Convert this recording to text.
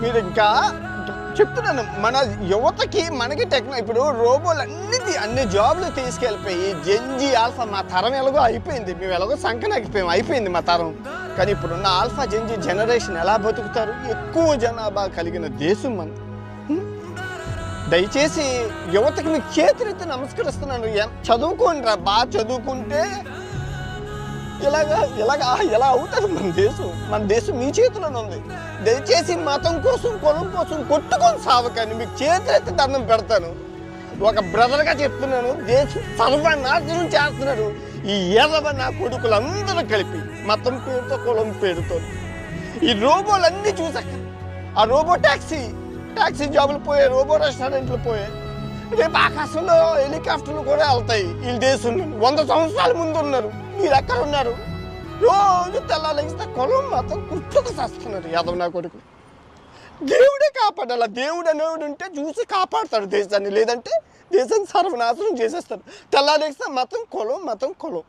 మీరు ఇంకా చెప్తున్నాను, మన యువతకి మనకి ఇప్పుడు రోబోలు అన్ని జాబ్లు తీసుకెళ్ళిపోయి జెన్జీ ఆల్ఫా మా తరం ఎలాగో అయిపోయింది, మేము ఎలాగో సంకనాకిపోయాం, అయిపోయింది మా తరం. కానీ ఇప్పుడున్న ఆల్ఫా జెన్జీ జనరేషన్ ఎలా బతుకుతారు? ఎక్కువ జనాభా కలిగిన దేశం మన. దయచేసి యువతకి మీకు చేతులెత్తి నమస్కరిస్తున్నాను, చదువుకోండి రా, బాగా చదువుకుంటే ఎలా అవుతారు? మన దేశం మీ చేతిలోనే ఉంది. దయచేసి మతం కోసం కులం కోసం కొట్టుకొని సావకండి, మీకు చేతులెత్తి దండం పెడతాను. ఒక బ్రదర్గా చెప్తున్నాను, దేశం సర్వనాశనం చేస్తున్నారు ఈ నా కొడుకులందరూ కలిపి, మతం పేరుతో కులం పేరుతో. ఈ రోబోలన్నీ చూసాక, ఆ రోబో టాక్సీ జాబులు పోయాయి, రోబో రెస్టారెంట్లు పోయాయి, రేపు ఆకాశంలో హెలికాప్టర్లు కూడా వెళ్తాయి. ఈ దేశం 100 సంవత్సరాల ముందు ఉన్నారు, మీరు ఎక్కడ ఉన్నారు? రోజు తెల్లాలేస్తే కులం మాత్రం కుట్టుకు చేస్తున్నారు యాదవ్ నా కొడుకు. దేవుడే కాపాడాల, దేవుడు అనేవాడు ఉంటే చూసి కాపాడుతాడు దేశాన్ని, లేదంటే దేశాన్ని సర్వనాశనం చేసేస్తారు. తెల్లాలేస్తే మతం కులం